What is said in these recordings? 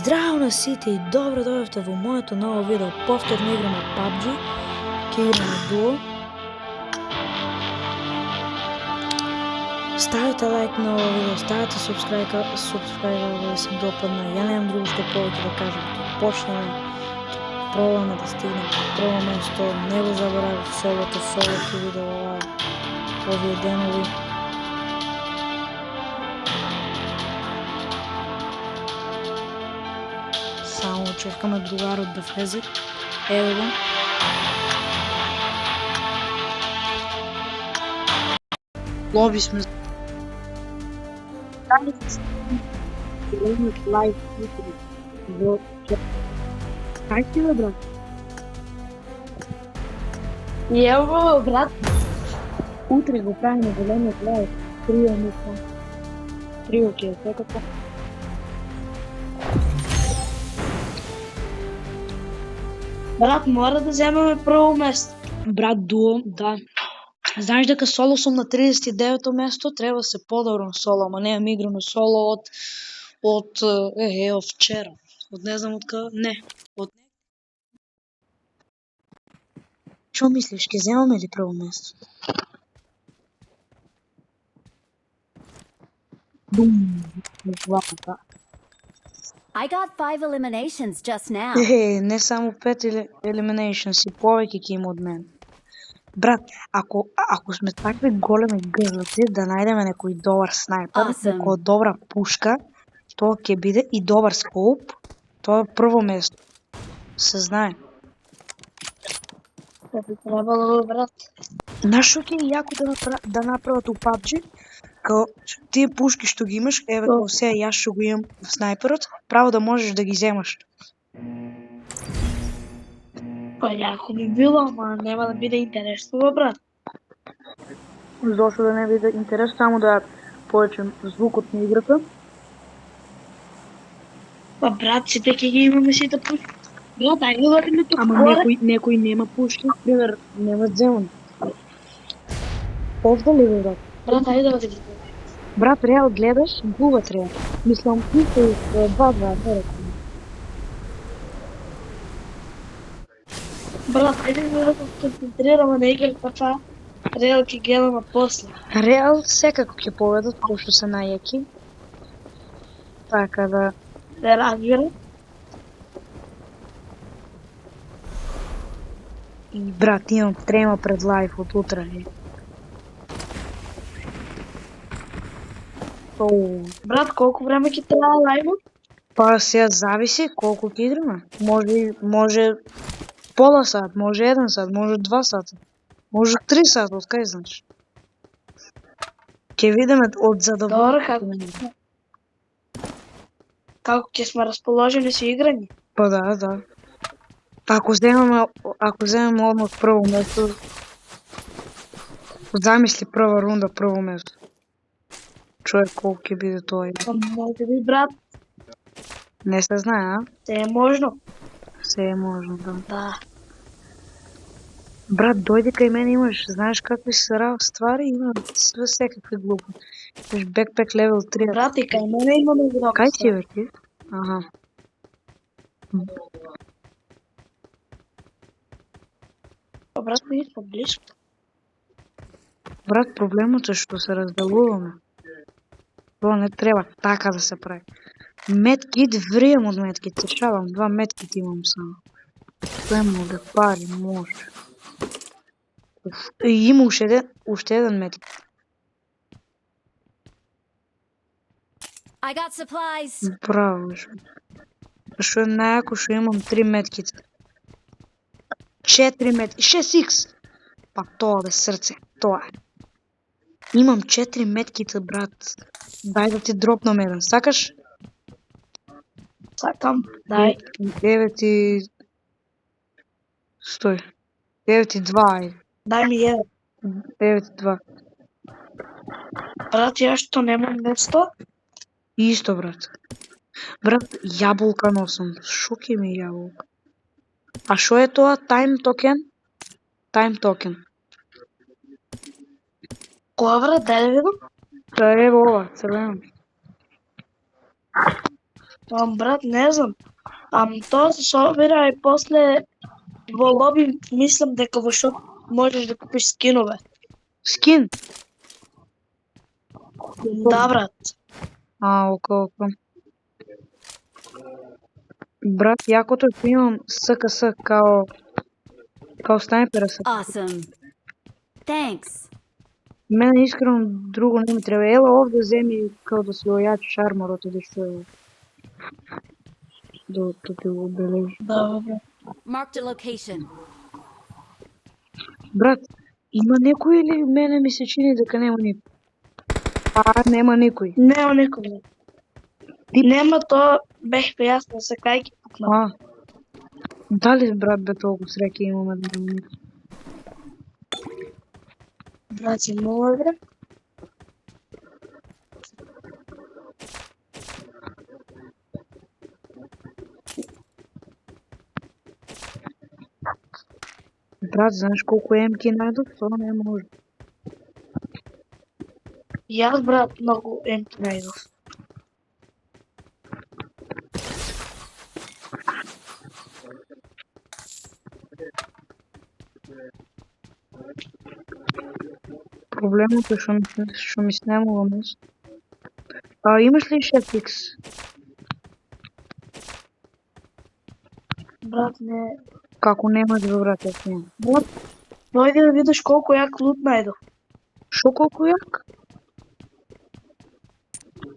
Здраво на сите и добро дојавте во моето ново видео. Повторно играме PUBG. Ќе играме дуо. Ставите лайк на ово видео, ставите субскрајб ако ви се допадна. Ја немам друго што повеќе да кажам. Ќе почнеме. Пробаме да стигнеме на прво место. Не го заборавив солото ќе видео овие денови. Само чекаме другарот да влезе. Ево го. Лоби сме. Кај си бе, брат? Ево, брат. Утре го правиме големиот лайв. Трио мисля. Трио ќе е секако. Брат, мора да земеме прво место. Брат, дуо, да. Знаеш дека соло сум на 39-то место, треба се подобрам соло, ама немам играно соло од вчера. Од не знам од каде, не. Што мислиш, ќе земаме ли прво место? Бум. I got 5 eliminations just now. Не само 5 eliminations, и повеќе ќе има од мен. Брат, ако сме такви големи грзаци, да најдеме некој добар снайпер, Awesome. некоја добра пушка, тоа ќе биде и добар скоп, тоа е прво место. Се знае. Би требало, брат. Знаеш што ќе е јако да направат у PUBG? Као тие пушки што ги имаш, еве као сега јас што го имам снайперот, право да можеш да ги земаш. Па јако би било, ама нема да биде интересно, брат. Зошто да не биде интерес, само да поечем звукот на играта. Па брат, сите ќе ги имаме сите пушки. Брат, ајде да видиме тука Ама горе. некој нема пушки, пример, нема земон. Овде ли бе, брат? Брат, ајде да видиме. Брат, реал гледаш, губат реал. Мислам, ти 2-2, не рекам. Брат, ајде да се концентрираме на играта, па реал ќе гледаме после. Реал секако ќе победат, пошто се најаки. Така да... Се разбира. И брат, имам трема пред лайф од утре. Брат, колку време ќе трае лајвот? Па сега зависи колку ќе играме. Може пола сат, може 1 сат, може 2 сата. Може 3 сата, од кај знаеш? Ќе видиме од задоволство. Добро, како ќе сме расположени со играње? Па да. Ако земеме одмah прво место, замисли прва рунда прво место. Човек колку ќе биде тоа. Па може би, брат, Не се знае, а? се е можно. Се е можно, да. Да. Брат, дојди кај мене, имаш, знаеш какви се ствари, има све секакви глупи. Имаш бекпек левел 3. Брат, и кај мене имаме игрока. Кај си бе ти? Аха. Па брат, ми е поблиско. Брат, проблемот е што се разделуваме. Тоа не треба така да се прави. Медкит, вријам од медкит, се шалам, 2 медкит имам само. Тоа му да пари, може. И има уште еден медкит. I got supplies. Браво, што е најако што имам 3 медкита. 4 медкита, 6x! Па тоа бе срце, тоа е. Имам 4 медкита, брат. Дај да ти дропнам еден, сакаш? Сакам, дај. 9 и... Стој. 9 и 2, ајде. Дај ми еден. 9 и 2. Брат, ја што немам место? Исто, брат. Брат, јаболка носам. Шо ќе ми јаболка? А шо е тоа? Time token? Time token. Која, брат, дај да видам? Тоа е ова, црвено. Брат, не знам. Тоа се собира и после во лоби мислам дека во шоп можеш да купиш скинове. Скин? Да, брат. Око. Брат, јакото е што имам СКС као снайпера се. Awesome. Thanks. Мене искрено друго не ми треба. Ела овде земи као да си ојачиш арморот или што е. Да ти го обележи. Да, брат. Marked a location. Брат, има некој или мене ми се чини дека нема никој? Нема никој. Нема никој. Нема, тоа бех пријасно се кај ги пукна. Дали брат бе толку среќа имаме да нема никој? Значи, моја брат. Брат, знаеш колку емки најдов? Тоа не може. Јас, брат, многу емки најдов. Проблемот е што ми снемува место. Имаш ли 6x? Брат, не. Како немаш бе брат, јас немам. Брат, дојди да видиш колку јак лут најдов. Шо колку јак?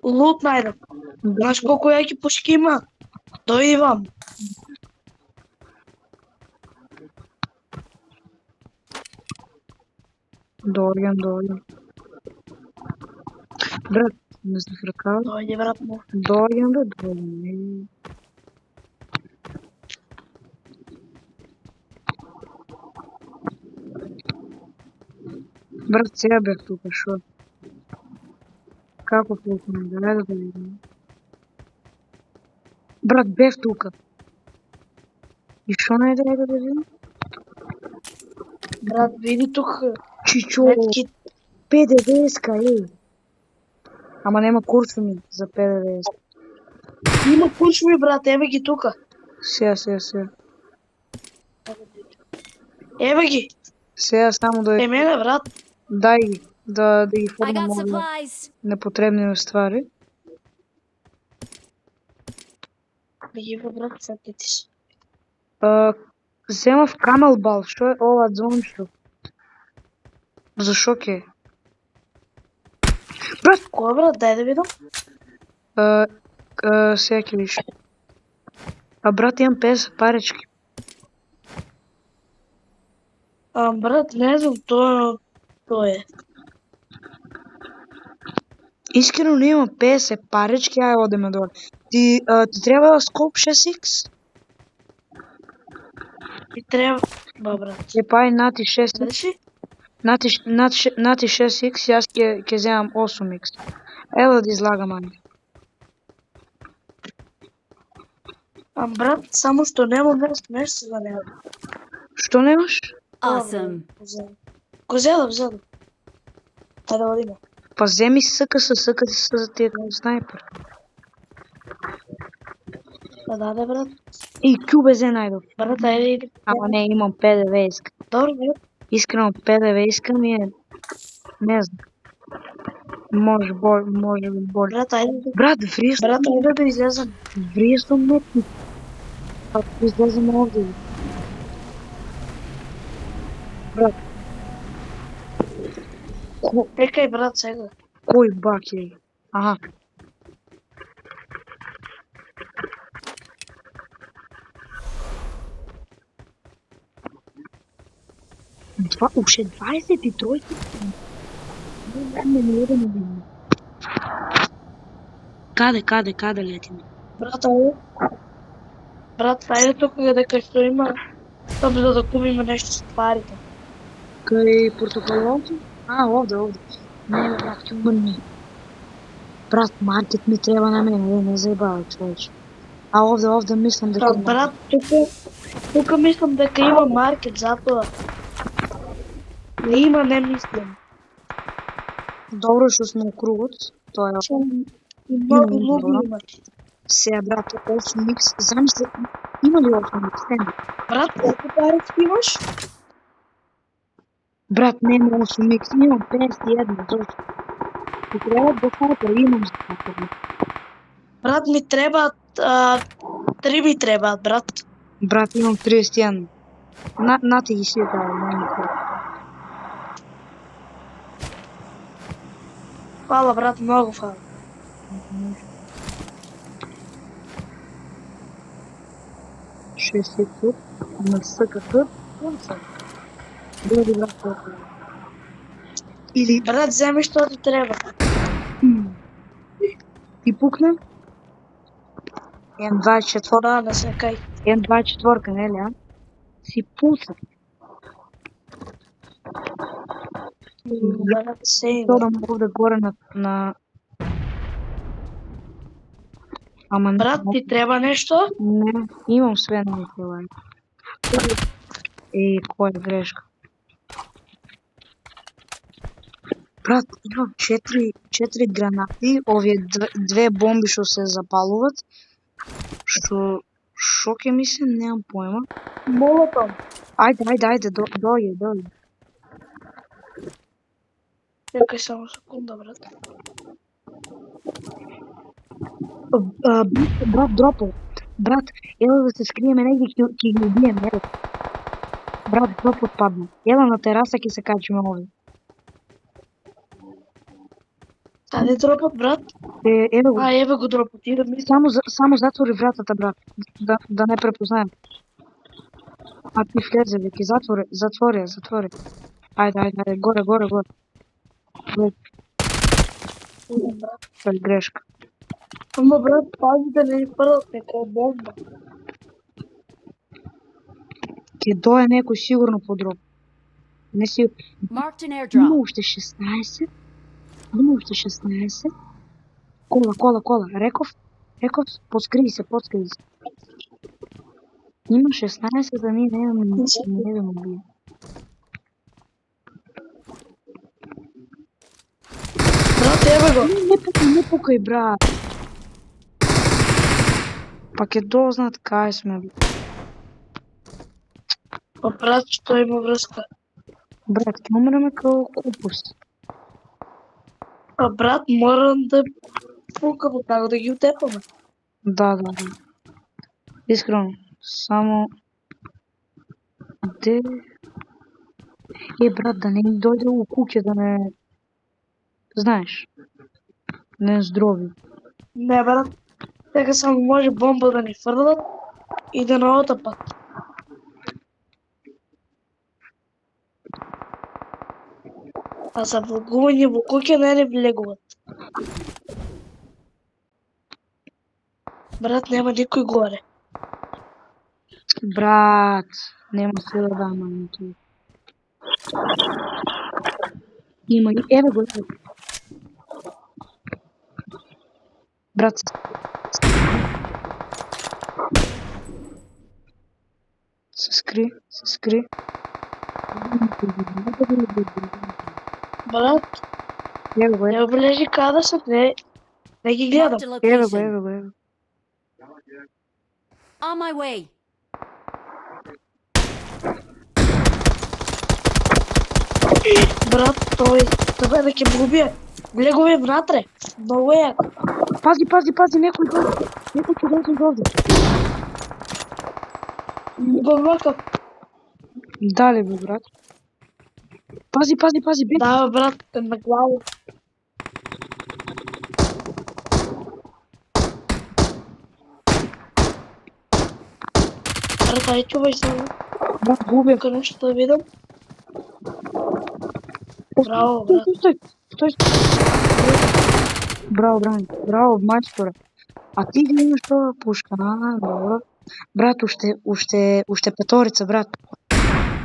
Лут најдов. Знаеш колку јаки пушки има? Дојди вам. Дојдем. Брат, не се фркава. Дојди, брат му. Дојдем. Брат, сега бях тука, шо? Како плутно, да видим. Брат, бев тука. И шо најде да видим? Брат, види тука. Чичо, Метки. ПДВС-ка, Ама нема куршуми за ПДВС. Има куршуми, брат, еве ги тука. Сега. Еве ги. Сега само да Мене, брат. дај ги, да ги I формам got овие supplies. непотребни ствари. Ги, брат, сетиш. Земав камелбал, што е ова зончо? Зашо ке? Брат, Кој, брат, дај да видам. сега ќе виш. Брат, имам 50 парички. Брат, не знам, тоа е. Искрено не имам 50 парички, ај одеме доле. Ти треба скоп 6x? И треба, брат. Пај нати 6x. Реши? Нати 6x, јас ќе земам 8x. Ела да излагам, ани. Брат, само што нема место за него. Што немаш? Awesome. Го зедов. Ајде да одиме. Па земи СКС за тие снайпер. Да, брат. И QBZ најдов. Брат, ајде иди. Ама не, имам ПДВ-ска. Добро, брат. Искрено ПДВ-ска ми е... Не знам. Може би боле. Брат, ајде. Брат, вријестом. Брат, ајде да излезам. Вријестом метни. Ако излезам овде. Брат. Чекај, брат, сега. Кој бак е? Аха. Уште 23 Каде летиме? Брат, ајде тука дека што има, за да купиме нешто со парите. Кај портокалото? Овде. Не, брат, ќе умрни. Брат, маркет ми треба на мене, не заебава, човече. Овде мислам дека... Брат, тука мислам дека има маркет, затоа. Не има, не мислам. Добро што сме у кругот, тоа е... И многу луѓе има. Сега, брат, 8x, замисли, има ли 8x? Нема. Брат, колку пари имаш? Брат, нема 8x, имам 51, зошто? Ти треба да снайпер, имам за снайпер. Брат, ми требаат, 3 ми требаат, брат. Брат, имам 31. На ти ги си таа, Фала, брат, многу фала. Шестдесет на СКТ. Дойди, брат, колко е. Или Брат, земи што ти треба. ти пукна? М24, Да, не се кај. М24, нели, а? Си пуса. Брат, се има. Торам овде горе на... Ама не, Брат, ти треба нешто? не, имам све на това. Која е грешка? Брат, имам 4 гранати, овие две бомби што се запалуват. Шо ќе мислам, немам поема. Молотом. Ајде, дојде. Чекај само секунда, брат. Брат, дропол. Брат, ело да се скриеме негде, ќе ги убием, ело. Брат, дропот падна. Ело на тераса ќе се качиме овде. Каде дропот, брат? Еве го. Еве го дропот. Идем ми. Само затвори вратата, брат. Да не препознаем. А ти влезе, веќе затвори. Ајде, горе. Идем, брат. Това е грешка. Ама, брат, пази да не ни прват некоја бомба. Ќе дое некој сигурно по дроп. Не си... Marked an Има airdrop. уште 16. Кола. Реков, подскриви се. Има 16, да ние не да му бие. Брат, еве го. Не пукај, брат. Па ќе дознат кај сме. Па, брат, што има врска? Брат, ќе умреме као купус. Па, брат, морам да пукам така да ги утепаме. Да. Искрено, само... Де... брат, да не ни дојде у куќе, да не... Знаеш, не здрови. Не, брат. Така само може бомба да ни фрлат и да на отапат. А за влогување во куќе не ни влегуват. Брат, нема никој горе. Брат, нема сила да амам tu. Има и еве го. Брат. Се скри. Брат, Еве го. не обележи када се, не ги гледам. Marked a Еве location. го. On my way. Брат, тој да ќе го убие. Влегове внатре. Многу е јако. Пази, некој дојде. Некој ќе дојде овде. Го вркав. Дали бе, брат? Пази, бе. Да, брат, на глава. Брат, ај чувај само. Брат, губим. Тука нешто да видам. Браво, брат. Стой. Браво, мајсторе. А ти ги имаш тоа пушка, добро. Брат, уште петорица, брат.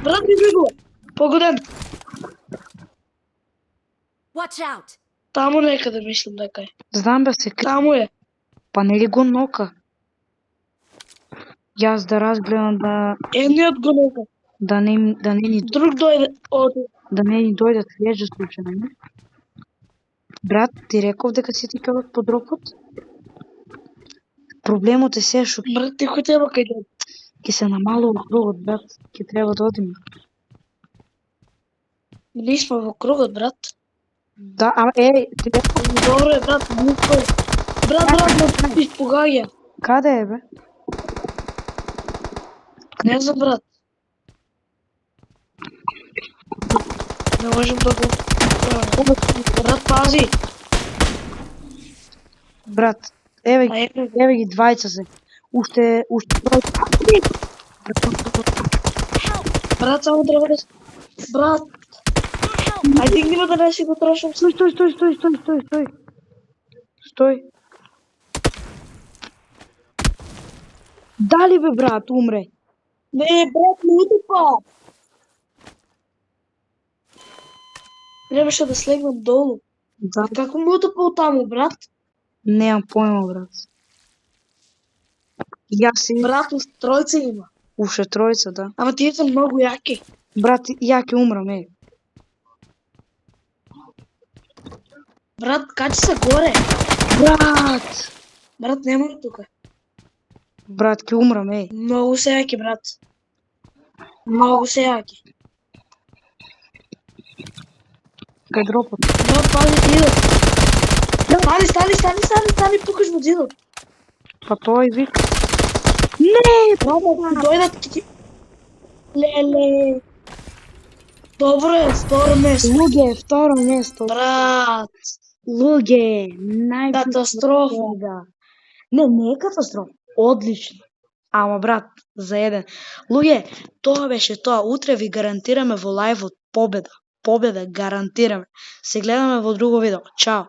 Брат ми бегува. Погоден. Watch out. Таму некаде мислам дека е. Знам бе се Таму е. па нели го нока? Јас да разгледам Едниот го нека. да не ни Друг дојде. да не ни дојдат леже случајно, не? Брат, ти реков дека си ти пилот по дропот? Проблемот е се што Брат, ти кој треба кај да... ќе се намалува кругот, брат. Ќе треба да одиме. Ние сме во кругот, брат. Да, ама ти Добро е, брат, глупо е. Брат, ме испугаја. каде е, бе? Не знам, брат. Не можем да го... Брат, пази. Брат, А еве ги двајца се. Уште Брат, само треба да... Брат, ајде гнива да не си го трошам. Стој. Дали бе, брат, умре? Не, брат, не утепа. Требаше да слегнам долу. Да. Како му утепал таму, брат? Немам појма, брат. Јас си Брат, тројца има. уште тројца, да. Ама тие се многу јаки. Брат, ја ќе умрам, Брат, качи се горе. Брат! Брат, нема тука. Брат, ќе умрам, Многу се јаки, брат. Многу се јаки. Кај дропот. Брат, пази зидот. Стани, пукаш во зидот. Па тој вика. Не! Брат, ако дојдат ти... Леле. Добро е, второ место. Луѓе, второ место. Брат, Луѓе, катастрофа. Да. Не е катастрофа. Одлично. Ама брат, за еден. Луѓе, тоа беше тоа. Утре ви гарантираме во лајвот победа. Победа гарантираме. Се гледаме во друго видео. Чао.